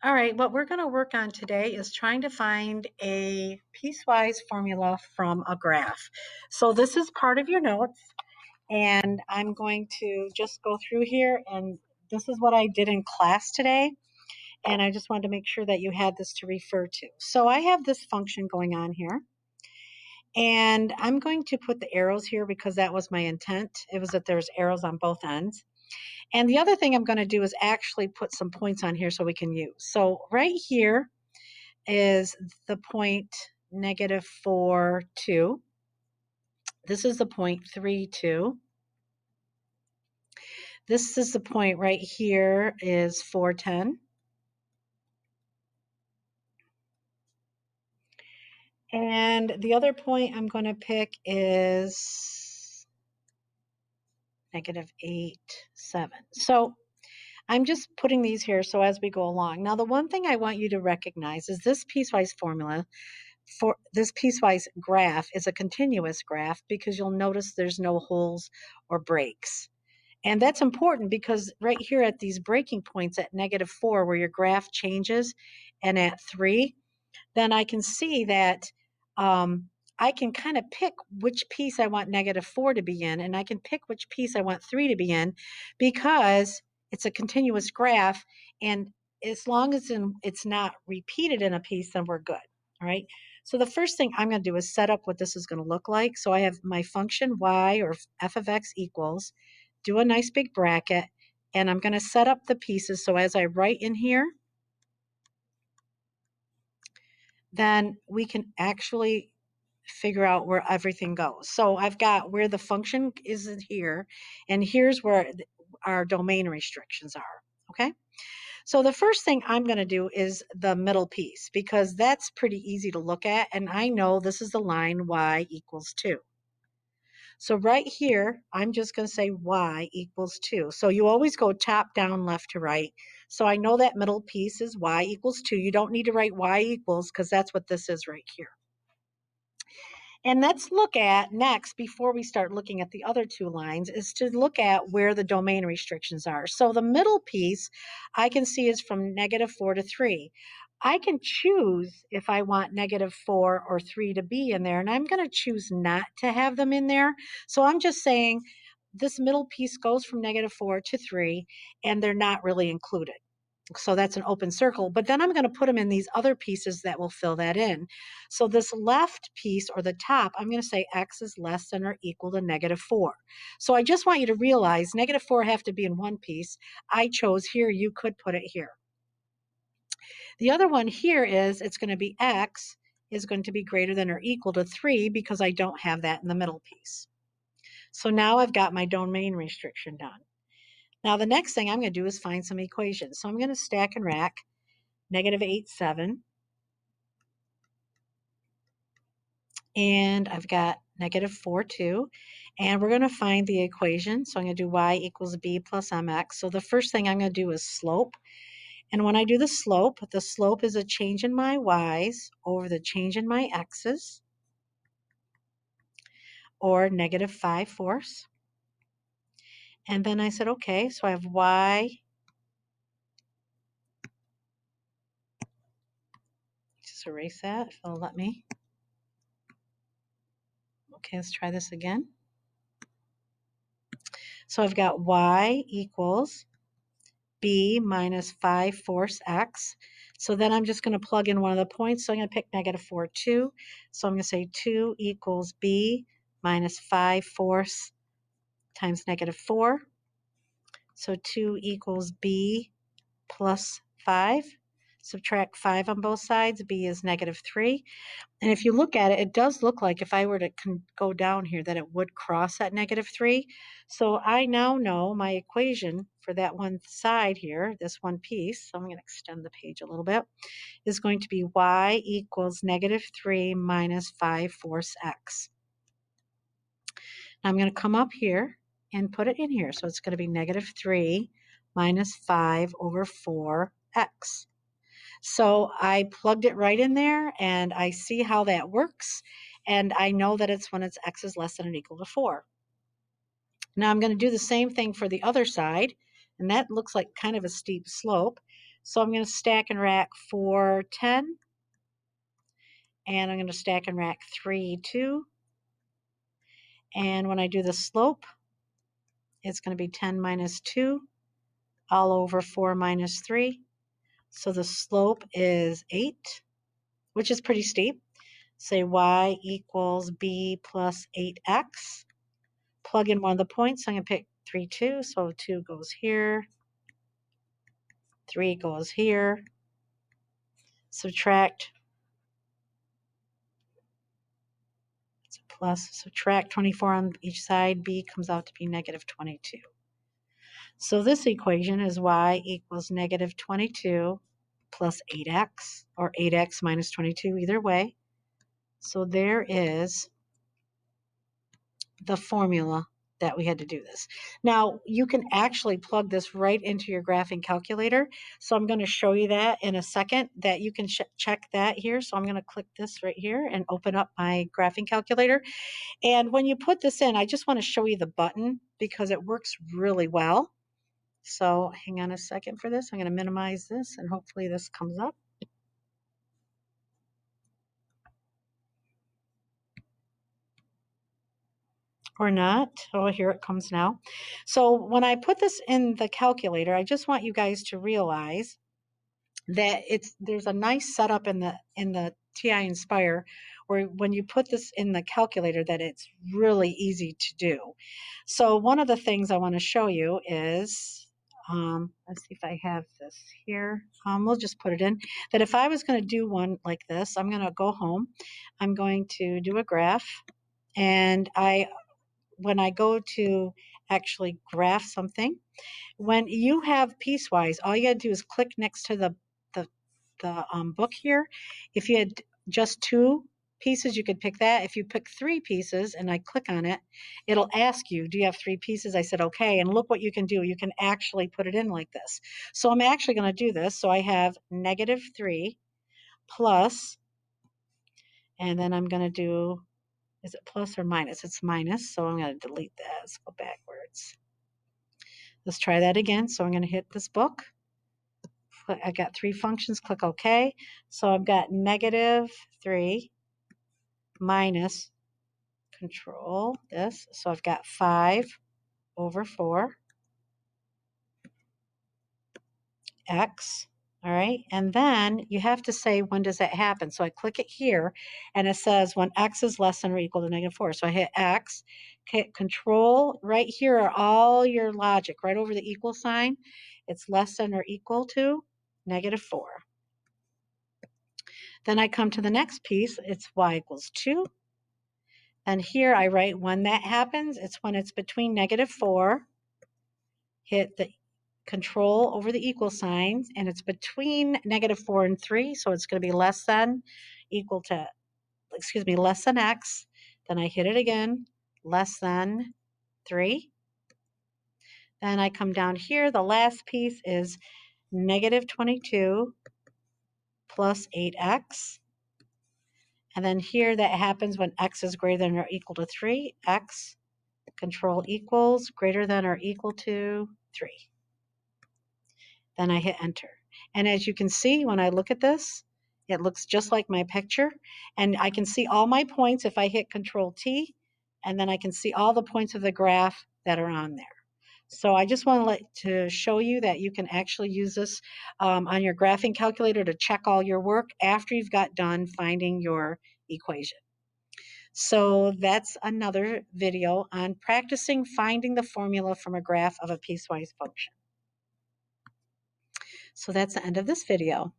All right, what we're going to work on today is trying to find a piecewise formula from a graph. So this is part of your notes, and I'm going to just go through here, and this is what I did in class today, and I just wanted to make sure that you had this to refer to. So I have this function going on here, and I'm going to put the arrows here because that was my intent. It was that there's arrows on both ends. And the other thing I'm going to do is actually put some points on here so we can use. So right here is the point -4, 2. This is the point 3, 2. This is the point right here is 4, 10. And the other point I'm going to pick is -8, 7. So I'm just putting these here so as we go along. Now, the one thing I want you to recognize is this piecewise formula for this piecewise graph is a continuous graph because you'll notice there's no holes or breaks. And that's important because right here at these breaking points at -4 where your graph changes and at 3, then I can see that I can kind of pick which piece I want -4 to be in, and I can pick which piece I want 3 to be in because it's a continuous graph, and as long as it's not repeated in a piece, then we're good, all right? So the first thing I'm going to do is set up what this is going to look like. So I have my function y, or f of x, equals, do a nice big bracket, and I'm going to set up the pieces. So as I write in here, then we can actually figure out where everything goes. So I've got where the function is in here, and here's where our domain restrictions are, okay? So the first thing I'm going to do is the middle piece because that's pretty easy to look at, and I know this is the line y equals 2. So right here, I'm just going to say y equals 2. So you always go top down, left to right. So I know that middle piece is y equals 2. You don't need to write y equals because that's what this is right here. And let's look at next, before we start looking at the other two lines, is to look at where the domain restrictions are. So the middle piece I can see is from -4 to 3. I can choose if I want -4 or 3 to be in there, and I'm going to choose not to have them in there. So I'm just saying this middle piece goes from -4 to 3, and they're not really included. So that's an open circle, but then I'm going to put them in these other pieces that will fill that in. So this left piece, or the top, I'm going to say x is less than or equal to -4. So I just want you to realize -4 have to be in one piece. I chose here, you could put it here. The other one here is it's going to be x is going to be greater than or equal to 3 because I don't have that in the middle piece. So now I've got my domain restriction done. Now the next thing I'm going to do is find some equations. So I'm going to stack and rack -8, 7. And I've got -4, 2. And we're going to find the equation. So I'm going to do y equals b plus mx. So the first thing I'm going to do is slope. And when I do the slope is a change in my y's over the change in my x's, or -5/4. And then I said, okay, so I have y, just erase that if it'll let me. Okay, let's try this again. So I've got y equals b minus 5/4 x. So then I'm just going to plug in one of the points. So I'm going to pick -4, 2. So I'm going to say 2 equals b minus 5/4 times -4. So 2 equals b plus 5. Subtract 5 on both sides. B is -3. And if you look at it, it does look like if I were to go down here that it would cross at -3. So I now know my equation for that one side here, this one piece, so I'm going to extend the page a little bit, is going to be y equals -3 minus 5/4 x. Now I'm going to come up here and put it in here. So it's going to be -3 minus 5/4x. So I plugged it right in there, and I see how that works, and I know that it's when x is less than or equal to 4. Now I'm going to do the same thing for the other side, and that looks like kind of a steep slope. So I'm going to stack and rack 4, 10. And I'm going to stack and rack 3, 2. And when I do the slope, it's going to be 10 minus 2 all over 4 minus 3. So the slope is 8, which is pretty steep. Say y equals b plus 8x. Plug in one of the points. I'm going to pick 3, 2. So 2 goes here. 3 goes here. Subtract. It's a plus. Subtract 24 on each side. B comes out to be negative 22. So this equation is y equals negative 22 plus 8x, or 8x minus 22, either way. So there is the formula that we had to do this. Now, you can actually plug this right into your graphing calculator. So I'm going to show you that in a second, that you can check that here. So I'm going to click this right here and open up my graphing calculator. And when you put this in, I just want to show you the button because it works really well. So hang on a second for this. I'm going to minimize this and hopefully this comes up. Or not. Oh, here it comes now. So when I put this in the calculator, I just want you guys to realize that there's a nice setup in the TI Inspire where when you put this in the calculator that it's really easy to do. So one of the things I want to show you is, let's see if I have this here. We'll just put it in, that if I was going to do one like this, I'm going to go home. I'm going to do a graph, and when I go to actually graph something, when you have Piecewise, all you got to do is click next to the book here. If you had just 2 pieces, you could pick that. If you pick 3 pieces and I click on it, it'll ask you, do you have 3 pieces? I said, okay. And look what you can do. You can actually put it in like this. So I'm actually going to do this. So I have negative 3 plus, and then I'm going to do, is it plus or minus? It's minus. So I'm going to delete that. Let's go backwards. Let's try that again. So I'm going to hit this book. I got 3 functions, click OK. So I've got negative 3 minus, control this. So I've got 5 over 4 x. All right, and then you have to say, when does that happen? So I click it here, and it says when x is less than or equal to negative 4. So I hit x, hit control. Right here are all your logic, right over the equal sign. It's less than or equal to negative 4. Then I come to the next piece, it's y equals 2. And here I write when that happens, it's when it's between negative 4, hit the control over the equal signs, and it's between negative 4 and 3, so it's going to be less than, equal to, excuse me, less than x. Then I hit it again, less than 3. Then I come down here, the last piece is negative 22 plus 8x. And then here that happens when x is greater than or equal to 3, x, control equals, greater than or equal to 3. Then I hit enter. And as you can see, when I look at this, it looks just like my picture. And I can see all my points if I hit Control T, and then I can see all the points of the graph that are on there. So I just want to show you that you can actually use this on your graphing calculator to check all your work after you've got done finding your equation. So that's another video on practicing finding the formula from a graph of a piecewise function. So that's the end of this video.